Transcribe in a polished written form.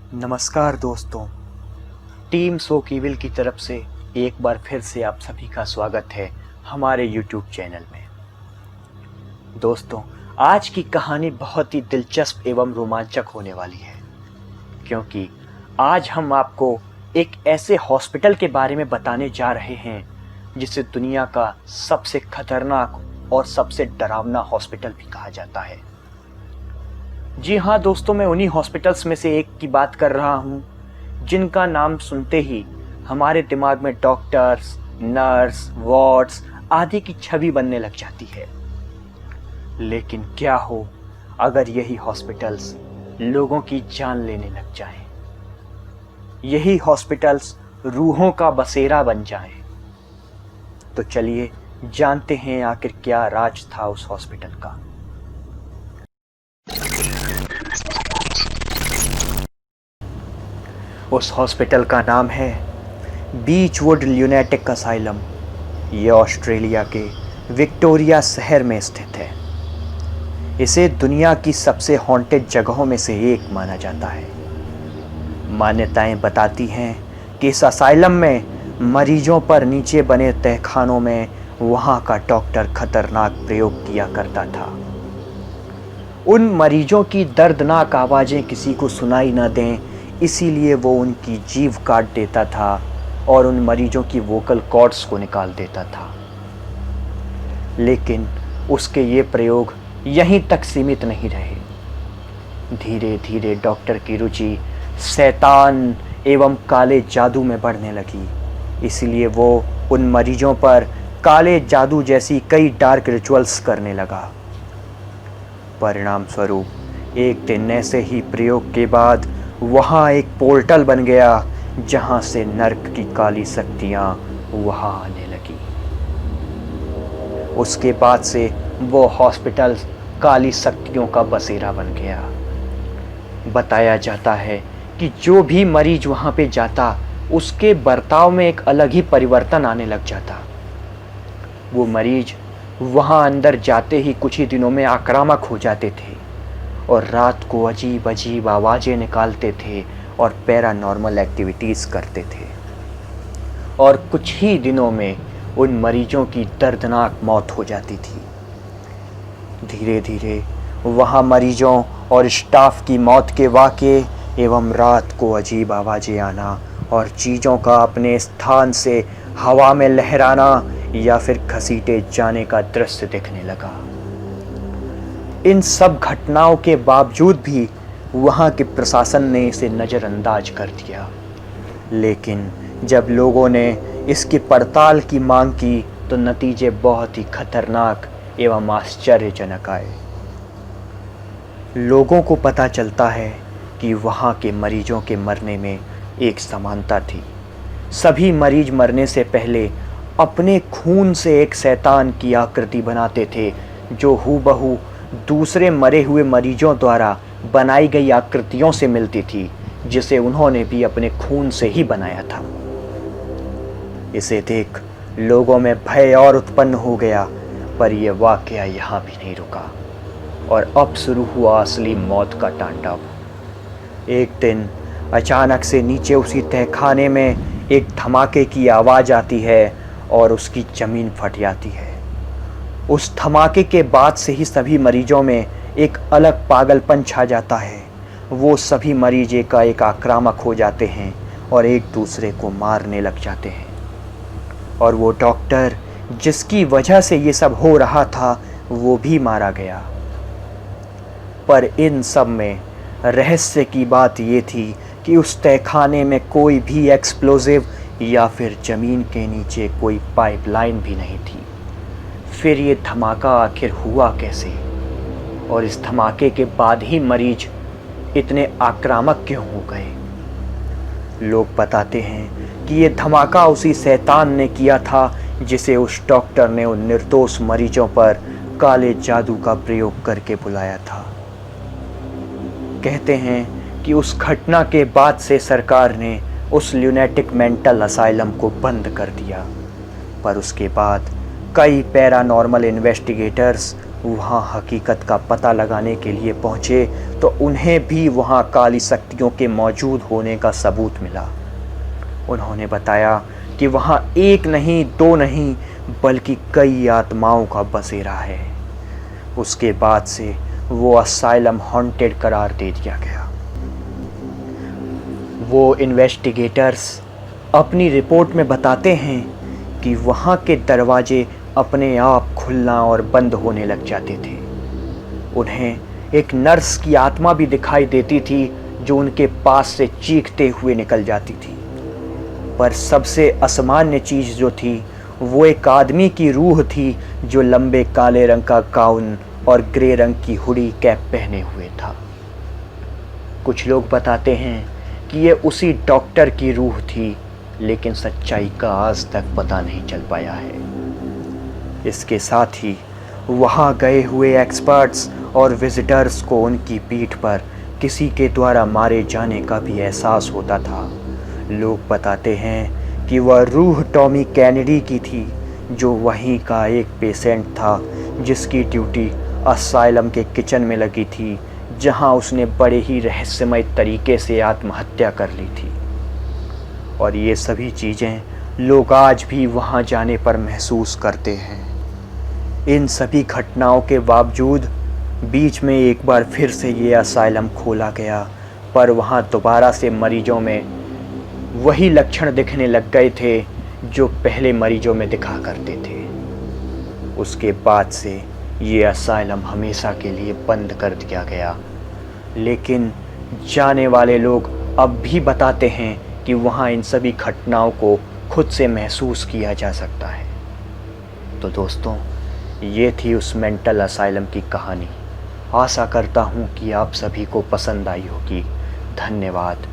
नमस्कार दोस्तों, team so कीविल की तरफ से एक बार फिर से आप सभी का स्वागत है हमारे YouTube चैनल में। दोस्तों, आज की कहानी बहुत ही दिलचस्प एवं रोमांचक होने वाली है, क्योंकि आज हम आपको एक ऐसे हॉस्पिटल के बारे में बताने जा रहे हैं जिसे दुनिया का सबसे खतरनाक और सबसे डरावना हॉस्पिटल भी कहा जाता है। जी हाँ दोस्तों, मैं उन्हीं हॉस्पिटल्स में से एक की बात कर रहा हूँ जिनका नाम सुनते ही हमारे दिमाग में डॉक्टर्स, नर्स, वार्ड्स आदि की छवि बनने लग जाती है। लेकिन क्या हो अगर यही हॉस्पिटल्स लोगों की जान लेने लग जाएं? यही हॉस्पिटल्स रूहों का बसेरा बन जाएं? तो चलिए जानते हैं आखिर क्या राज था उस हॉस्पिटल का। उस हॉस्पिटल का नाम है बीचवुड ल्यूनेटिक असाइलम। ये ऑस्ट्रेलिया के विक्टोरिया शहर में स्थित है। इसे दुनिया की सबसे हॉन्टेड जगहों में से एक माना जाता है। मान्यताएं बताती हैं कि इस असाइलम में मरीजों पर नीचे बने तहखानों में वहाँ का डॉक्टर खतरनाक प्रयोग किया करता था। उन मरीजों की दर्दनाक आवाज़ें किसी को सुनाई न दें, इसीलिए वो उनकी जीभ काट देता था और उन मरीजों की वोकल कॉर्ड्स को निकाल देता था। लेकिन उसके ये प्रयोग यहीं तक सीमित नहीं रहे। धीरे धीरे डॉक्टर की रुचि शैतान एवं काले जादू में बढ़ने लगी। इसलिए वो उन मरीजों पर काले जादू जैसी कई डार्क रिचुअल्स करने लगा। परिणाम स्वरूप एक दिन ऐसे ही प्रयोग के बाद वहाँ एक पोर्टल बन गया जहाँ से नर्क की काली शक्तियाँ वहाँ आने लगी। उसके बाद से वो हॉस्पिटल काली शक्तियों का बसेरा बन गया। बताया जाता है कि जो भी मरीज वहाँ पे जाता उसके बर्ताव में एक अलग ही परिवर्तन आने लग जाता। वो मरीज वहाँ अंदर जाते ही कुछ ही दिनों में आक्रामक हो जाते थे और रात को अजीब अजीब आवाज़ें निकालते थे और पैरानॉर्मल एक्टिविटीज़ करते थे। और कुछ ही दिनों में उन मरीजों की दर्दनाक मौत हो जाती थी। धीरे धीरे वहाँ मरीजों और स्टाफ की मौत के वाक़े एवं रात को अजीब आवाज़ें आना और चीज़ों का अपने स्थान से हवा में लहराना या फिर घसीटे जाने का दृश्य दिखने लगा। इन सब घटनाओं के बावजूद भी वहाँ के प्रशासन ने इसे नज़रअंदाज कर दिया। लेकिन जब लोगों ने इसकी पड़ताल की मांग की तो नतीजे बहुत ही खतरनाक एवं आश्चर्यजनक आए। लोगों को पता चलता है कि वहाँ के मरीजों के मरने में एक समानता थी। सभी मरीज मरने से पहले अपने खून से एक शैतान की आकृति बनाते थे जो हूबहू दूसरे मरे हुए मरीजों द्वारा बनाई गई आकृतियों से मिलती थी, जिसे उन्होंने भी अपने खून से ही बनाया था। इसे देख लोगों में भय और उत्पन्न हो गया, पर यह वाकया यहाँ भी नहीं रुका और अब शुरू हुआ असली मौत का तांडव। एक दिन अचानक से नीचे उसी तहखाने में एक धमाके की आवाज़ आती है और उसकी ज़मीन फट जाती है। उस धमाके के बाद से ही सभी मरीजों में एक अलग पागलपन छा जाता है। वो सभी मरीज एकाएक आक्रामक हो जाते हैं और एक दूसरे को मारने लग जाते हैं। और वो डॉक्टर जिसकी वजह से ये सब हो रहा था वो भी मारा गया। पर इन सब में रहस्य की बात ये थी कि उस तहखाने में कोई भी एक्सप्लोजिव या फिर ज़मीन के नीचे कोई पाइपलाइन भी नहीं थी। फिर ये धमाका आखिर हुआ कैसे? और इस धमाके के बाद ही मरीज इतने आक्रामक क्यों हो गए? लोग बताते हैं कि ये धमाका उसी शैतान ने किया था जिसे उस डॉक्टर ने उन निर्दोष मरीजों पर काले जादू का प्रयोग करके बुलाया था। कहते हैं कि उस घटना के बाद से सरकार ने उस ल्यूनेटिक मेंटल असाइलम को बंद कर दिया। पर उसके बाद कई पैरानॉर्मल इन्वेस्टिगेटर्स वहाँ हकीकत का पता लगाने के लिए पहुँचे तो उन्हें भी वहाँ काली शक्तियों के मौजूद होने का सबूत मिला। उन्होंने बताया कि वहाँ एक नहीं, दो नहीं, बल्कि कई आत्माओं का बसेरा है। उसके बाद से वो असाइलम हॉन्टेड करार दे दिया गया। वो इन्वेस्टिगेटर्स अपनी रिपोर्ट में बताते हैं कि वहाँ के दरवाजे अपने आप खुलना और बंद होने लग जाते थे। उन्हें एक नर्स की आत्मा भी दिखाई देती थी जो उनके पास से चीखते हुए निकल जाती थी। पर सबसे असामान्य चीज़ जो थी वो एक आदमी की रूह थी जो लंबे काले रंग का गाउन और ग्रे रंग की हुडी कैप पहने हुए था। कुछ लोग बताते हैं कि ये उसी डॉक्टर की रूह थी, लेकिन सच्चाई का आज तक पता नहीं चल पाया है। इसके साथ ही वहाँ गए हुए एक्सपर्ट्स और विजिटर्स को उनकी पीठ पर किसी के द्वारा मारे जाने का भी एहसास होता था। लोग बताते हैं कि वह रूह टॉमी कैनेडी की थी, जो वहीं का एक पेशेंट था जिसकी ड्यूटी असाइलम के किचन में लगी थी, जहां उसने बड़े ही रहस्यमय तरीके से आत्महत्या कर ली थी। और ये सभी चीज़ें लोग आज भी वहां जाने पर महसूस करते हैं। इन सभी घटनाओं के बावजूद बीच में एक बार फिर से ये असाइलम खोला गया, पर वहाँ दोबारा से मरीजों में वही लक्षण दिखने लग गए थे जो पहले मरीजों में दिखा करते थे। उसके बाद से ये असाइलम हमेशा के लिए बंद कर दिया गया, लेकिन जाने वाले लोग अब भी बताते हैं कि वहाँ इन सभी घटनाओं को खुद से महसूस किया जा सकता है। तो दोस्तों, ये थी उस मेंटल असाइलम की कहानी। आशा करता हूँ कि आप सभी को पसंद आई होगी। धन्यवाद।